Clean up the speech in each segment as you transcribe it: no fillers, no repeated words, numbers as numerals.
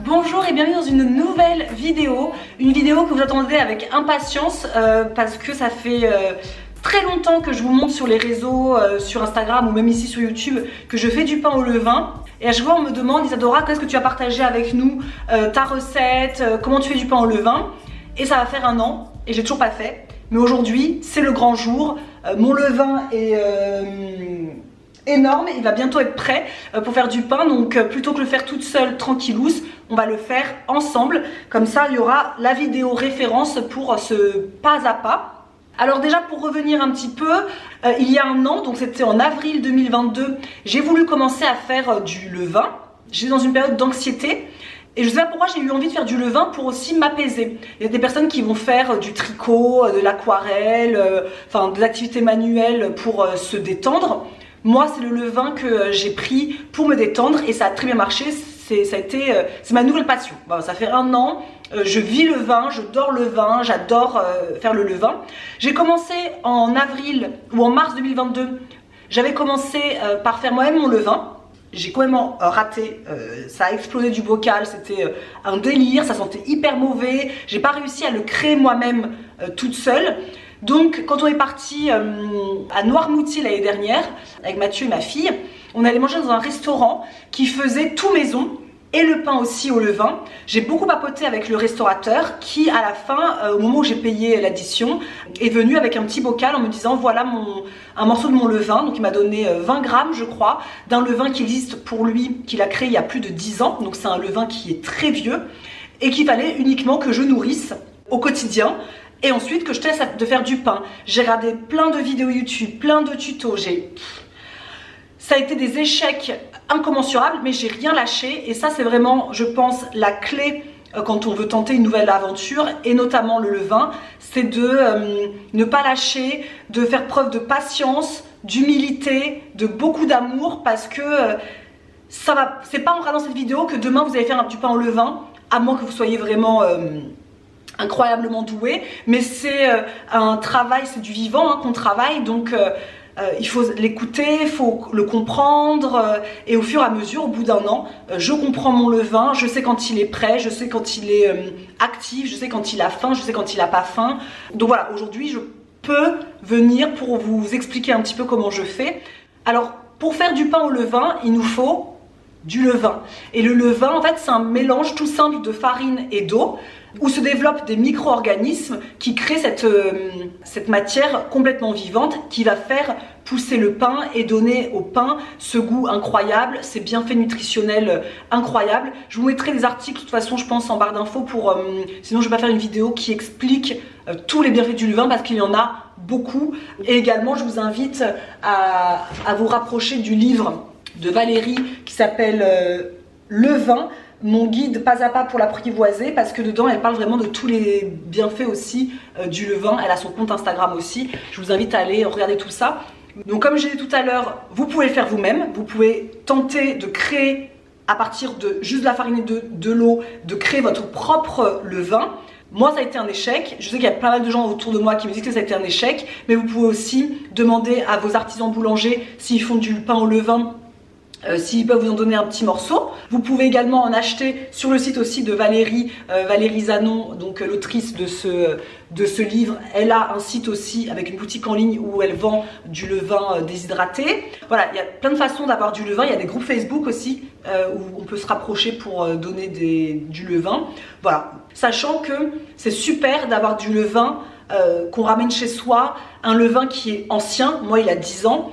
Bonjour et bienvenue dans une nouvelle vidéo. Une vidéo que vous attendez avec impatience parce que ça fait très longtemps que je vous montre sur les réseaux, sur Instagram ou même ici sur YouTube, que je fais du pain au levain. Et à chaque fois on me demande, Isadora, qu'est-ce que tu as partagé avec nous, ta recette, comment tu fais du pain au levain. Et ça va faire 1 an et j'ai toujours pas fait. Mais aujourd'hui c'est le grand jour, mon levain est énorme, il va bientôt être prêt pour faire du pain, donc plutôt que le faire toute seule tranquillousse, on va le faire ensemble, comme ça il y aura la vidéo référence pour ce pas à pas. Alors déjà pour revenir un petit peu, il y a 1 an, donc c'était en avril 2022, j'ai voulu commencer à faire du levain. J'étais dans une période d'anxiété et je sais pas pourquoi j'ai eu envie de faire du levain pour aussi m'apaiser. Il y a des personnes qui vont faire du tricot, de l'aquarelle, enfin des activités manuelles pour se détendre. Moi, c'est le levain que j'ai pris pour me détendre et ça a très bien marché. C'est ma nouvelle passion. Bon, ça fait 1 an, je vis le vin, je dors le vin, j'adore faire le levain. J'ai commencé en avril ou en mars 2022. J'avais commencé par faire moi-même mon levain. J'ai complètement raté, ça a explosé du bocal, c'était un délire, ça sentait hyper mauvais. J'ai pas réussi à le créer moi-même toute seule. Donc quand on est parti à Noirmoutier l'année dernière avec Mathieu et ma fille, on allait manger dans un restaurant qui faisait tout maison et le pain aussi au levain. J'ai beaucoup papoté avec le restaurateur qui à la fin, au moment où j'ai payé l'addition, est venu avec un petit bocal en me disant voilà un morceau de mon levain. Donc il m'a donné 20 grammes je crois d'un levain qui existe pour lui, qu'il a créé il y a plus de 10 ans. Donc c'est un levain qui est très vieux et qu'il fallait uniquement que je nourrisse au quotidien. Et ensuite que je teste de faire du pain. J'ai regardé plein de vidéos YouTube, plein de tutos. Ça a été des échecs incommensurables, mais j'ai rien lâché. Et ça c'est vraiment, je pense, la clé quand on veut tenter une nouvelle aventure, et notamment le levain, c'est de ne pas lâcher, de faire preuve de patience, d'humilité, de beaucoup d'amour, parce que ça va. C'est pas en regardant cette vidéo que demain vous allez faire du pain au levain, à moins que vous soyez vraiment incroyablement doué, mais c'est un travail, c'est du vivant qu'on travaille, donc il faut l'écouter, il faut le comprendre, et au fur et à mesure, au bout d'1 an, je comprends mon levain, je sais quand il est prêt, je sais quand il est actif, je sais quand il a faim, je sais quand il n'a pas faim. Donc voilà, aujourd'hui je peux venir pour vous expliquer un petit peu comment je fais. Alors pour faire du pain au levain, il nous faut du levain. Et le levain, en fait, c'est un mélange tout simple de farine et d'eau où se développent des micro-organismes qui créent cette matière complètement vivante qui va faire pousser le pain et donner au pain ce goût incroyable, ces bienfaits nutritionnels incroyables. Je vous mettrai des articles de toute façon, je pense, en barre d'infos pour sinon je vais pas faire une vidéo qui explique tous les bienfaits du levain parce qu'il y en a beaucoup. Et également, je vous invite à vous rapprocher du livre de Valérie qui s'appelle Levain, mon guide pas à pas pour l'apprivoiser, parce que dedans elle parle vraiment de tous les bienfaits aussi du levain. Elle a son compte Instagram aussi, je vous invite à aller regarder tout ça. Donc comme j'ai dit tout à l'heure, vous pouvez le faire vous-même, vous pouvez tenter de créer à partir de juste de la farine et de l'eau, de créer votre propre levain. Moi ça a été un échec, je sais qu'il y a pas mal de gens autour de moi qui me disent que ça a été un échec, mais vous pouvez aussi demander à vos artisans boulangers s'ils font du pain au levain, s'ils peuvent vous en donner un petit morceau. Vous pouvez également en acheter sur le site aussi de Valérie, Valérie Zanon, donc l'autrice de ce livre. Elle a un site aussi avec une boutique en ligne où elle vend du levain déshydraté. Voilà, il y a plein de façons d'avoir du levain. Il y a des groupes Facebook aussi où on peut se rapprocher pour donner du levain. Voilà, sachant que c'est super d'avoir du levain qu'on ramène chez soi, un levain qui est ancien. Moi il a 10 ans.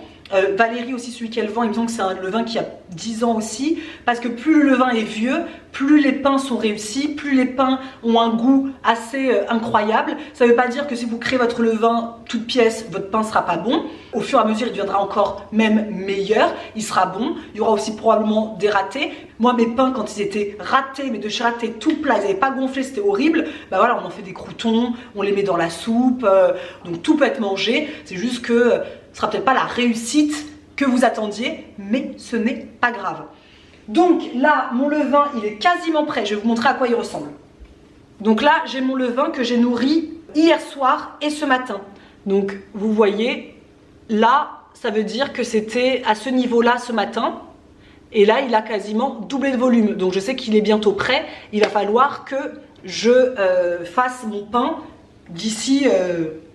Valérie aussi, celui qu'elle vend, il me semble que c'est un levain qui a 10 ans aussi, parce que plus le levain est vieux, plus les pains sont réussis, plus les pains ont un goût assez incroyable. Ça ne veut pas dire que si vous créez votre levain toute pièce, votre pain ne sera pas bon. Au fur et à mesure, il deviendra encore même meilleur, il sera bon. Il y aura aussi probablement des ratés. Moi, mes pains, quand ils étaient ratés, mais de chez ratés, tout plat, ils n'avaient pas gonflé, c'était horrible. Bah voilà, on en fait des croûtons, on les met dans la soupe, donc tout peut être mangé. C'est juste que ce sera peut-être pas la réussite que vous attendiez, mais ce n'est pas grave. Donc là, mon levain, il est quasiment prêt. Je vais vous montrer à quoi il ressemble. Donc là, j'ai mon levain que j'ai nourri hier soir et ce matin. Donc vous voyez, là, ça veut dire que c'était à ce niveau-là ce matin. Et là, il a quasiment doublé de volume. Donc je sais qu'il est bientôt prêt. Il va falloir que je fasse mon pain d'ici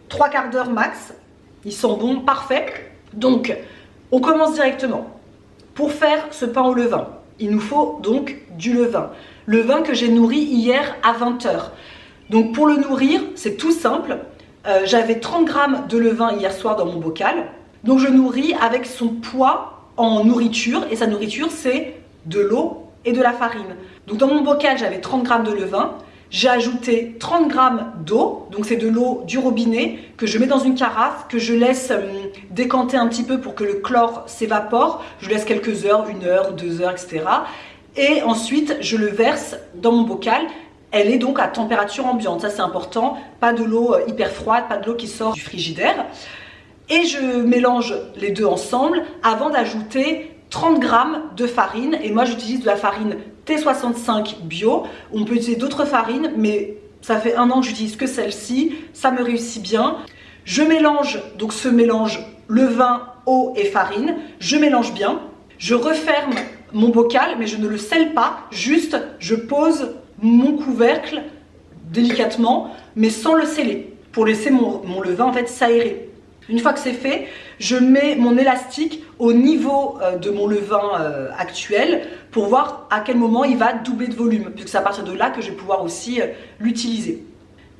3 quarts d'heure max. Ils sont bons, parfait. Donc, on commence directement. Pour faire ce pain au levain, il nous faut donc du levain. Levain que j'ai nourri hier à 20 h. Donc pour le nourrir, c'est tout simple. J'avais 30 g de levain hier soir dans mon bocal. Donc je nourris avec son poids en nourriture. Et sa nourriture, c'est de l'eau et de la farine. Donc dans mon bocal, j'avais 30 g de levain. J'ai ajouté 30 g d'eau, donc c'est de l'eau du robinet que je mets dans une carafe, que je laisse décanter un petit peu pour que le chlore s'évapore. Je laisse quelques heures, 1 heure, 2 heures, etc. Et ensuite, je le verse dans mon bocal. Elle est donc à température ambiante, ça c'est important. Pas de l'eau hyper froide, pas de l'eau qui sort du frigidaire. Et je mélange les deux ensemble avant d'ajouter 30 g de farine. Et moi j'utilise de la farine T65 bio. On peut utiliser d'autres farines, mais ça fait 1 an que j'utilise que celle-ci. Ça me réussit bien. Je mélange donc ce mélange levain, eau et farine. Je mélange bien. Je referme mon bocal, mais je ne le scelle pas. Juste, je pose mon couvercle délicatement, mais sans le sceller, pour laisser mon levain en fait s'aérer. Une fois que c'est fait, je mets mon élastique au niveau de mon levain actuel pour voir à quel moment il va doubler de volume, puisque c'est à partir de là que je vais pouvoir aussi l'utiliser.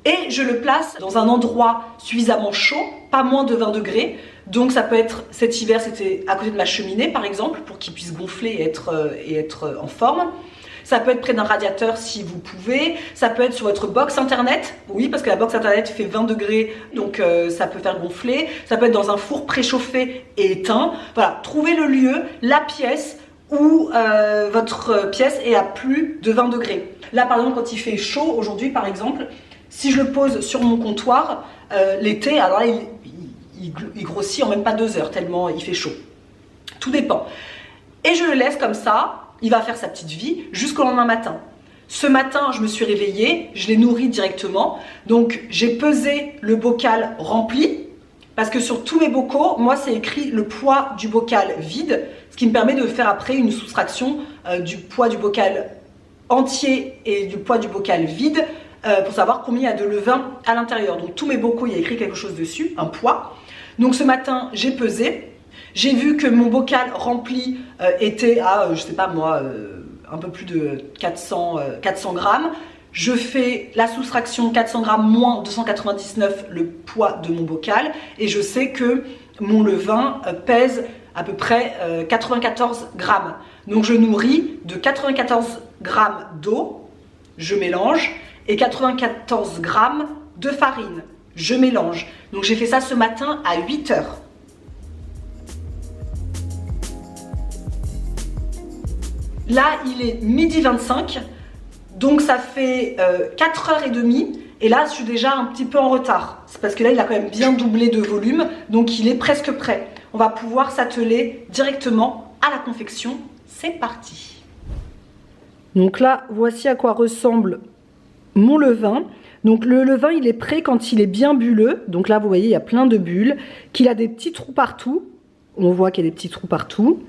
Et je le place dans un endroit suffisamment chaud, pas moins de 20 degrés. Donc ça peut être, cet hiver c'était à côté de ma cheminée par exemple, pour qu'il puisse gonfler et être en forme. Ça peut être près d'un radiateur si vous pouvez. Ça peut être sur votre box internet. Oui, parce que la box internet fait 20 degrés, donc ça peut faire gonfler. Ça peut être dans un four préchauffé et éteint. Voilà, trouvez le lieu, la pièce où votre pièce est à plus de 20 degrés. Là, par exemple, quand il fait chaud, aujourd'hui par exemple, si je le pose sur mon comptoir, l'été, alors là, il grossit en même pas 2 heures, tellement il fait chaud. Tout dépend. Et je le laisse comme ça. Il va faire sa petite vie jusqu'au lendemain matin. Ce matin, je me suis réveillée, je l'ai nourri directement. Donc, j'ai pesé le bocal rempli. Parce que sur tous mes bocaux, moi, c'est écrit le poids du bocal vide. Ce qui me permet de faire après une soustraction du poids du bocal entier et du poids du bocal vide pour savoir combien il y a de levain à l'intérieur. Donc, tous mes bocaux, il y a écrit quelque chose dessus, un poids. Donc, ce matin, j'ai pesé. J'ai vu que mon bocal rempli était à, je sais pas moi, un peu plus de 400 grammes. Je fais la soustraction 400 grammes moins 299, le poids de mon bocal. Et je sais que mon levain pèse à peu près 94 grammes. Donc je nourris de 94 grammes d'eau, je mélange, et 94 grammes de farine, je mélange. Donc j'ai fait ça ce matin à 8 h. Là, il est 12h25, donc ça fait 4h30 et là, je suis déjà un petit peu en retard. C'est parce que là, il a quand même bien doublé de volume, donc il est presque prêt. On va pouvoir s'atteler directement à la confection. C'est parti. Donc là, voici à quoi ressemble mon levain. Donc le levain, il est prêt quand il est bien bulleux. Donc là, vous voyez, il y a plein de bulles, qu'il a des petits trous partout. On voit qu'il y a des petits trous partout.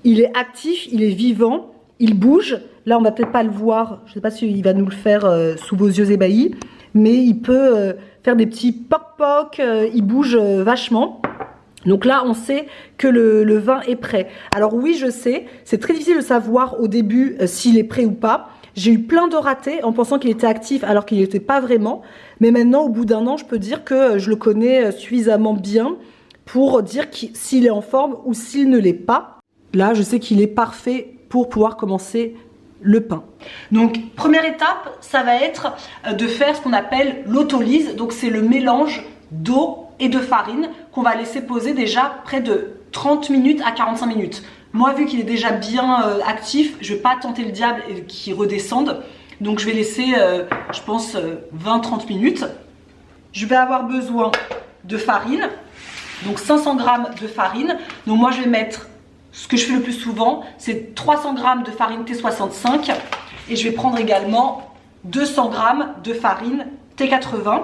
Il est actif, il est vivant, il bouge. Là, on va peut-être pas le voir. Je ne sais pas s'il va nous le faire sous vos yeux ébahis. Mais il peut faire des petits poc-poc. Il bouge vachement. Donc là, on sait que le vin est prêt. Alors oui, je sais, c'est très difficile de savoir au début s'il est prêt ou pas. J'ai eu plein de ratés en pensant qu'il était actif alors qu'il n'était pas vraiment. Mais maintenant, au bout d'1 an, je peux dire que je le connais suffisamment bien pour dire s'il est en forme ou s'il ne l'est pas. Là, je sais qu'il est parfait pour pouvoir commencer le pain. Donc, première étape, ça va être de faire ce qu'on appelle l'autolyse. Donc, c'est le mélange d'eau et de farine qu'on va laisser poser déjà près de 30 minutes à 45 minutes. Moi, vu qu'il est déjà bien actif, je ne vais pas tenter le diable et qu'il redescende. Donc, je vais laisser, je pense, 20-30 minutes. Je vais avoir besoin de farine. Donc, 500 g de farine. Donc, moi, je vais mettre... Ce que je fais le plus souvent, c'est 300 g de farine T65 et je vais prendre également 200 g de farine T80.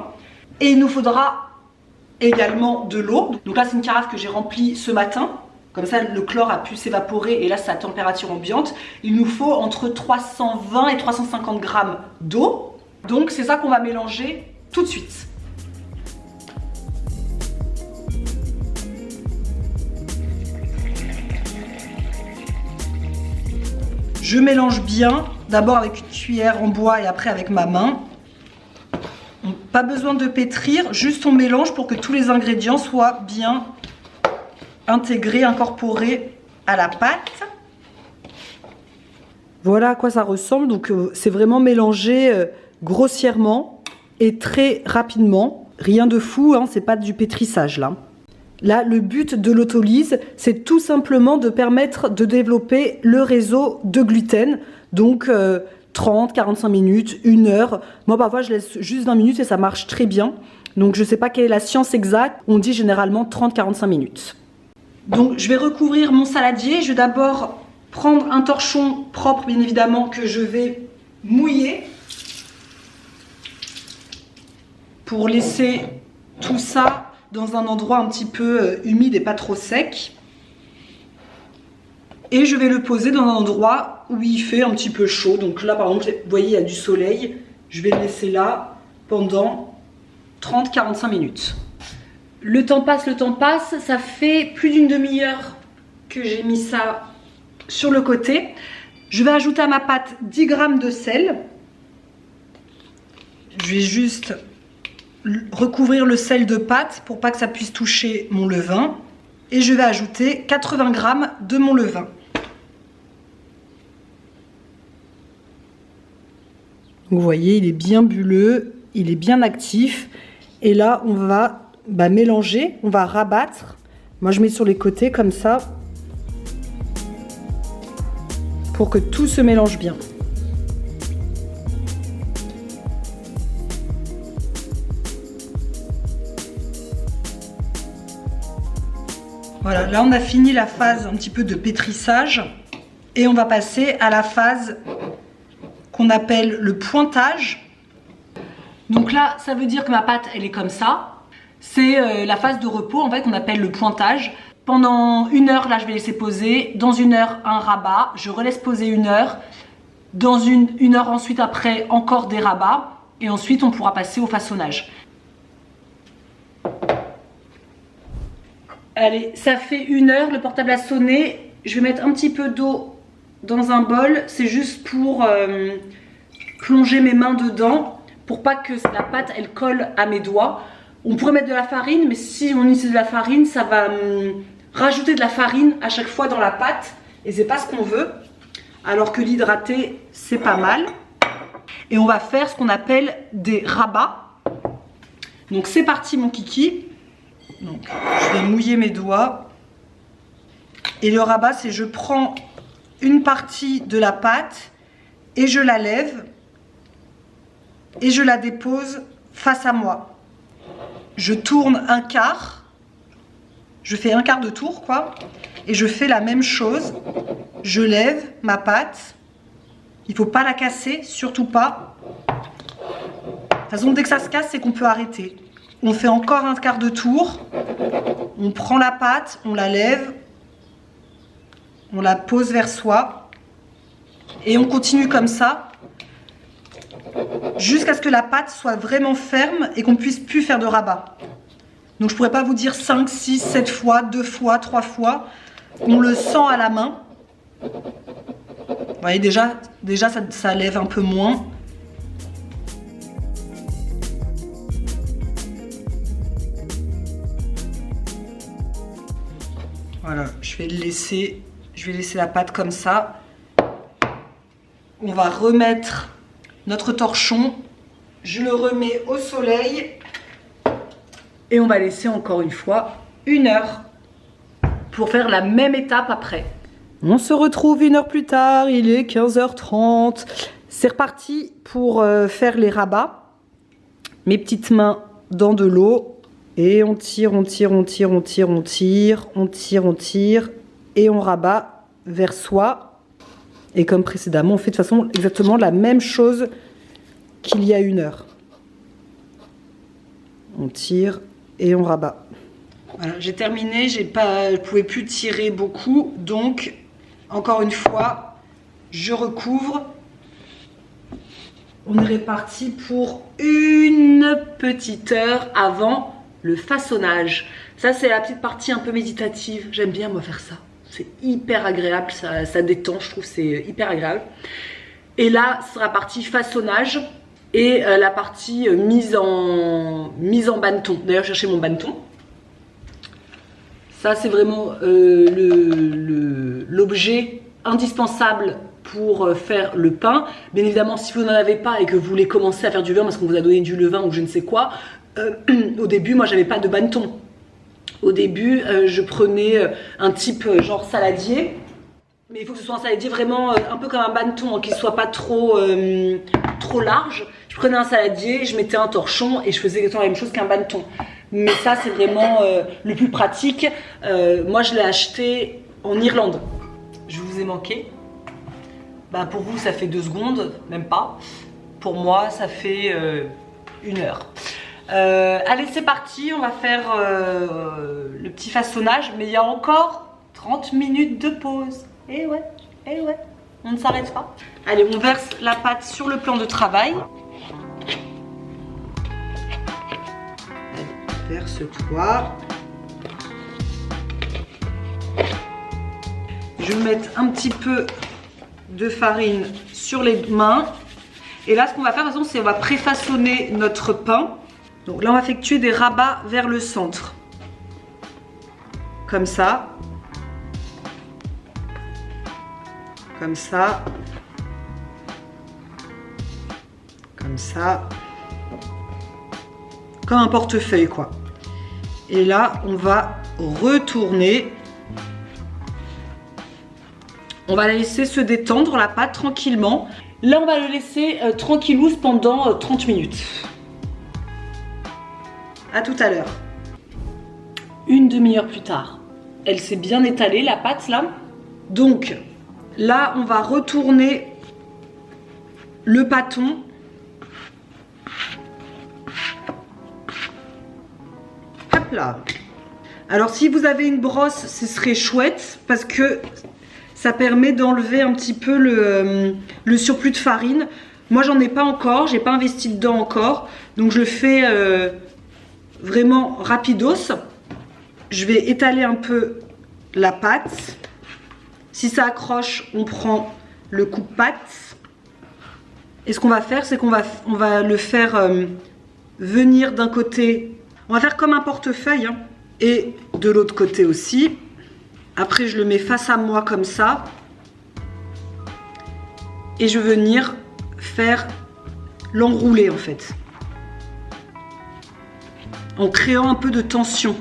Et il nous faudra également de l'eau. Donc là, c'est une carafe que j'ai remplie ce matin. Comme ça, le chlore a pu s'évaporer et là, c'est à température ambiante. Il nous faut entre 320 et 350 grammes d'eau. Donc, c'est ça qu'on va mélanger tout de suite. Je mélange bien, d'abord avec une cuillère en bois et après avec ma main. Pas besoin de pétrir, juste on mélange pour que tous les ingrédients soient bien intégrés, incorporés à la pâte. Voilà à quoi ça ressemble, donc c'est vraiment mélangé grossièrement et très rapidement. Rien de fou, hein, c'est pas du pétrissage là. Là, le but de l'autolyse, c'est tout simplement de permettre de développer le réseau de gluten. Donc 30, 45 minutes, 1 heure. Moi, parfois, je laisse juste 20 minutes et ça marche très bien. Donc, je ne sais pas quelle est la science exacte. On dit généralement 30-45 minutes. Donc, je vais recouvrir mon saladier. Je vais d'abord prendre un torchon propre, bien évidemment, que je vais mouiller pour laisser tout ça dans un endroit un petit peu humide et pas trop sec. Et je vais le poser dans un endroit où il fait un petit peu chaud. Donc là, par exemple, vous voyez, il y a du soleil. Je vais le laisser là pendant 30-45 minutes. Le temps passe, ça fait plus d'une demi-heure que j'ai mis ça sur le côté. Je vais ajouter à ma pâte 10 g de sel. Je vais juste recouvrir le sel de pâte pour pas que ça puisse toucher mon levain. Et je vais ajouter 80 g de mon levain. Vous voyez, il est bien bulleux, il est bien actif. Et là, on va mélanger, on va rabattre. Moi, je mets sur les côtés comme ça pour que tout se mélange bien. Voilà, là, on a fini la phase un petit peu de pétrissage et on va passer à la phase qu'on appelle le pointage. Donc là, ça veut dire que ma pâte, elle est comme ça. C'est la phase de repos, en fait, qu'on appelle le pointage. Pendant 1 heure, là, je vais laisser poser. Dans 1 heure, un rabat. Je relaisse poser 1 heure. Dans une heure ensuite, après, encore des rabats. Et ensuite, on pourra passer au façonnage. Allez, ça fait 1 heure, le portable a sonné. Je vais mettre un petit peu d'eau dans un bol. C'est juste pour plonger mes mains dedans, pour pas que la pâte, elle colle à mes doigts. On pourrait mettre de la farine, mais si on utilise de la farine, ça va rajouter de la farine à chaque fois dans la pâte. Et c'est pas ce qu'on veut. Alors que l'hydraté, c'est pas mal. Et on va faire ce qu'on appelle des rabats. Donc c'est parti mon kiki. Donc, je vais mouiller mes doigts. Et le rabat, c'est je prends une partie de la pâte et je la lève et je la dépose face à moi. Je tourne un quart. Je fais un quart de tour, quoi. Et je fais la même chose. Je lève ma pâte. Il ne faut pas la casser, surtout pas. De toute façon, dès que ça se casse, c'est qu'on peut arrêter. On fait encore un quart de tour. On prend la pâte, on la lève. On la pose vers soi. Et on continue comme ça. Jusqu'à ce que la pâte soit vraiment ferme et qu'on ne puisse plus faire de rabat. Donc je ne pourrais pas vous dire 5, 6, 7 fois, 2 fois, 3 fois. On le sent à la main. Vous voyez, déjà ça lève un peu moins. Voilà, je vais laisser la pâte comme ça. On va remettre notre torchon. Je le remets au soleil. Et on va laisser encore une fois 1 heure pour faire la même étape après. On se retrouve 1 heure plus tard, il est 15h30. C'est reparti pour faire les rabats. Mes petites mains dans de l'eau. Et on tire, on tire, on tire, on tire, on tire, on tire, on tire. Et on rabat vers soi. Et comme précédemment, on fait de toute façon exactement la même chose qu'il y a 1 heure. On tire et on rabat. Voilà, j'ai terminé, je ne pouvais plus tirer beaucoup, donc encore une fois, je recouvre. On est reparti pour une petite heure avant le façonnage. Ça, c'est la petite partie un peu méditative. J'aime bien, moi, faire ça. C'est hyper agréable, ça détend, je trouve, c'est hyper agréable. Et là, ce sera la partie façonnage et la partie mise en banneton. D'ailleurs, je cherchais mon banneton. Ça, c'est vraiment l'objet indispensable pour faire le pain. Bien évidemment, si vous n'en avez pas et que vous voulez commencer à faire du vin parce qu'on vous a donné du levain ou je ne sais quoi, au début, moi, j'avais pas de banneton. Au début, je prenais un type genre saladier, mais il faut que ce soit un saladier vraiment un peu comme un banneton, hein, qu'il ne soit pas trop large. Je prenais un saladier, je mettais un torchon et je faisais exactement la même chose qu'un banneton. Mais ça, c'est vraiment le plus pratique. Moi, je l'ai acheté en Irlande. Je vous ai manqué. Bah, pour vous, ça fait 2 secondes, même pas. Pour moi, ça fait 1 heure. Allez, c'est parti, on va faire le petit façonnage, mais il y a encore 30 minutes de pause. Eh ouais, on ne s'arrête pas. Allez, on verse la pâte sur le plan de travail. Allez, verse-toi. Je vais mettre un petit peu de farine sur les mains. Et là, ce qu'on va faire, de toute façon, c'est on va préfaçonner notre pain. Donc là, on va effectuer des rabats vers le centre. Comme ça. Comme ça. Comme ça. Comme un portefeuille, quoi. Et là, on va retourner. On va la laisser se détendre, la pâte, tranquillement. Là, on va le laisser tranquillousse pendant 30 minutes. À tout à l'heure. Une demi-heure plus tard. Elle s'est bien étalée, la pâte, là. Donc, là, on va retourner le pâton. Hop là. Alors, si vous avez une brosse, ce serait chouette parce que ça permet d'enlever un petit peu le surplus de farine. Moi, j'en ai pas encore, j'ai pas investi dedans encore. Donc, je le fais vraiment rapidos. Je vais étaler un peu la pâte. Si ça accroche, on prend le coupe-pâte. Et ce qu'on va faire, c'est qu'on va le faire venir d'un côté. On va faire comme un portefeuille, hein, et de l'autre côté aussi. Après, je le mets face à moi comme ça. Et je vais venir faire l'enrouler en fait. En créant un peu de tension.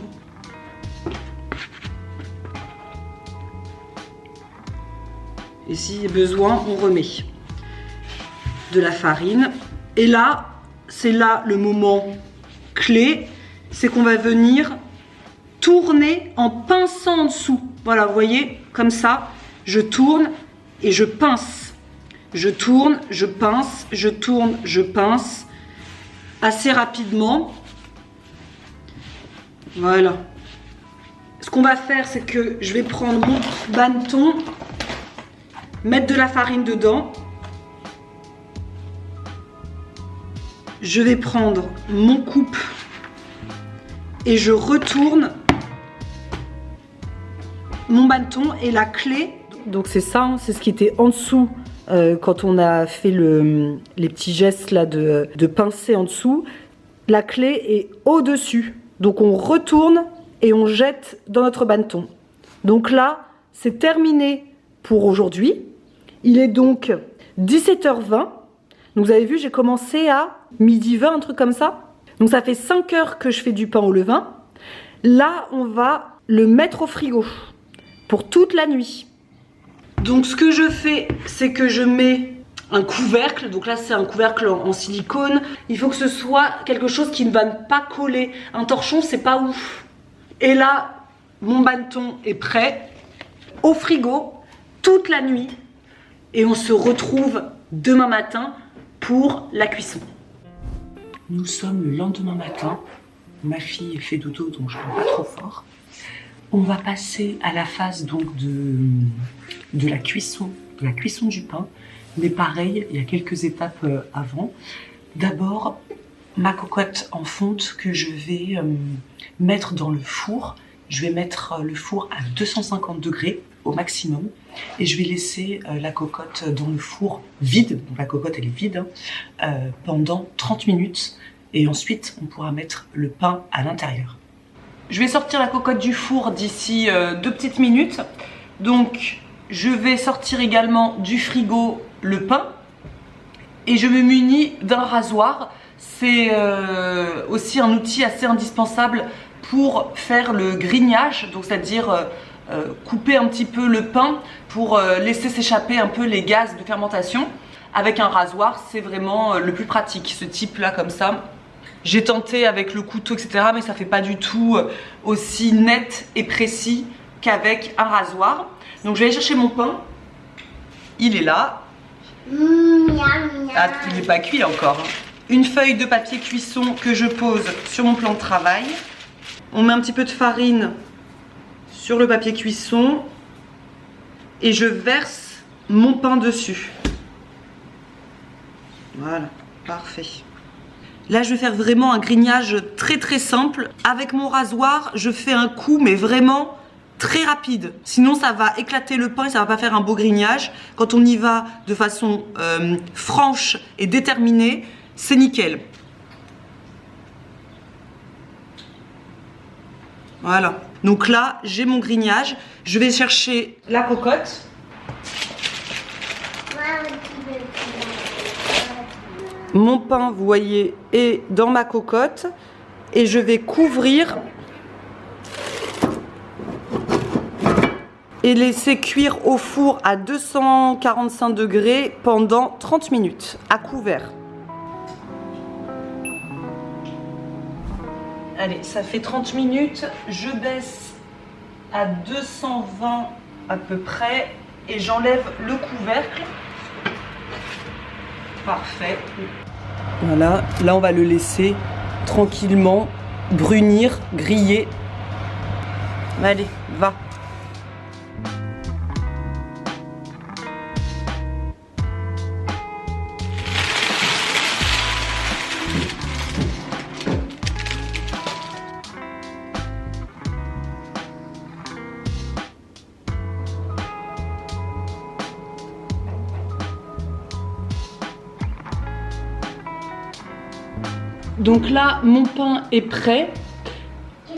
Et si besoin, on remet de la farine. Et là, c'est là le moment clé. C'est qu'on va venir tourner en pinçant en dessous. Voilà, vous voyez, comme ça, je tourne et je pince. Je tourne, je pince, je tourne, je pince. Assez rapidement. Voilà. Ce qu'on va faire, c'est que je vais prendre mon banneton, mettre de la farine dedans. Je vais prendre mon coupe et je retourne mon banneton et la clé. Donc c'est ça, hein, c'est ce qui était en dessous quand on a fait les petits gestes là de pincer en dessous. La clé est au-dessus. Donc on retourne et on jette dans notre banneton. Donc là, c'est terminé pour aujourd'hui. Il est donc 17h20. Donc vous avez vu, j'ai commencé à 12h20, un truc comme ça. Donc ça fait 5 heures que je fais du pain au levain. Là, on va le mettre au frigo pour toute la nuit. Donc ce que je fais, c'est que je mets un couvercle. Donc là, c'est un couvercle en silicone. Il faut que ce soit quelque chose qui ne va pas coller. Un torchon, c'est pas ouf. Et là, mon banneton est prêt au frigo toute la nuit. Et on se retrouve demain matin pour la cuisson. Nous sommes le lendemain matin. ma fille fait dodo, donc je ne parle pas trop fort. On va passer à la phase donc de la cuisson du pain. Mais pareil, il y a quelques étapes avant. D'abord, ma cocotte en fonte que je vais mettre dans le four. Je vais mettre le four à 250 degrés au maximum. Et je vais laisser la cocotte dans le four vide. Donc la cocotte, elle est vide, hein, pendant 30 minutes. Et ensuite, on pourra mettre le pain à l'intérieur. Je vais sortir la cocotte du four d'ici 2 petites minutes. Donc, je vais sortir également du frigo le pain. Et je me munis d'un rasoir. C'est aussi un outil assez indispensable pour faire le grignage. Donc, c'est-à-dire couper un petit peu le pain pour laisser s'échapper un peu les gaz de fermentation. Avec un rasoir, c'est vraiment le plus pratique. Ce type-là, comme ça. J'ai tenté avec le couteau, etc. Mais ça fait pas du tout aussi net et précis qu'avec un rasoir. Donc je vais aller chercher mon pain. Il est là. Ah, il n'est pas cuit encore. Une feuille de papier cuisson que je pose sur mon plan de travail. On met un petit peu de farine sur le papier cuisson. Et je verse mon pain dessus. Voilà, parfait. Là, je vais faire vraiment un grignage très très simple. Avec mon rasoir, je fais un coup, mais vraiment très rapide. Sinon, ça va éclater le pain et ça va pas faire un beau grignage. Quand on y va de façon franche et déterminée, c'est nickel. Voilà. Donc là, j'ai mon grignage. Je vais chercher la cocotte. Mon pain, vous voyez, est dans ma cocotte et je vais couvrir et laisser cuire au four à 245 degrés pendant 30 minutes à couvert. Allez, ça fait 30 minutes, je baisse à 220 à peu près et j'enlève le couvercle. Parfait. Voilà, là on va le laisser tranquillement brunir, griller. Allez, va. Donc là, mon pain est prêt.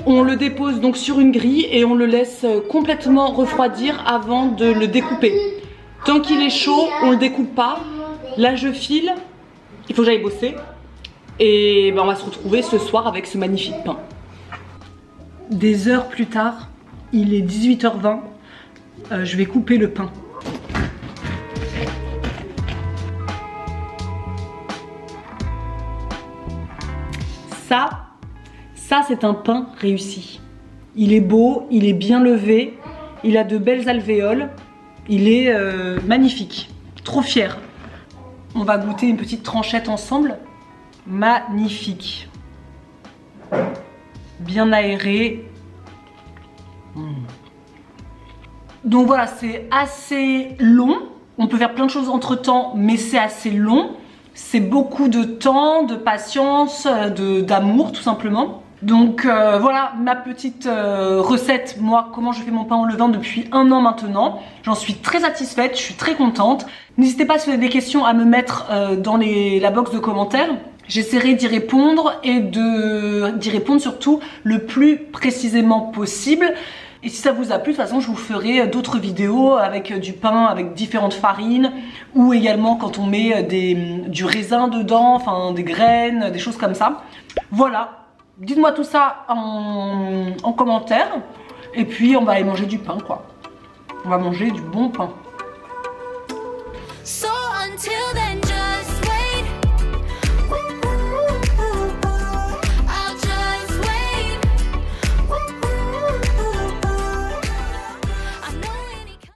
On le dépose donc sur une grille et on le laisse complètement refroidir avant de le découper. Tant qu'il est chaud, on le découpe pas. Là, je file. Il faut que j'aille bosser. Et ben, on va se retrouver ce soir avec ce magnifique pain. Des heures plus tard, il est 18h20. Je vais couper le pain. Ça c'est un pain réussi. Il est beau, il est bien levé, il a de belles alvéoles, il est magnifique, trop fier. On va goûter une petite tranchette ensemble. Magnifique. Bien aéré. Donc voilà, c'est assez long. On peut faire plein de choses entre temps, mais c'est assez long. C'est beaucoup de temps, de patience, d'amour tout simplement. Donc voilà ma petite recette, moi comment je fais mon pain au levain depuis 1 an maintenant. J'en suis très satisfaite, je suis très contente. N'hésitez pas si vous avez des questions à me mettre dans la box de commentaires. J'essaierai d'y répondre et d'y répondre surtout le plus précisément possible. Et si ça vous a plu, de toute façon, je vous ferai d'autres vidéos avec du pain, avec différentes farines, ou également quand on met du raisin dedans, enfin des graines, des choses comme ça. Voilà, dites-moi tout ça en commentaire, et puis on va aller manger du pain, quoi. On va manger du bon pain.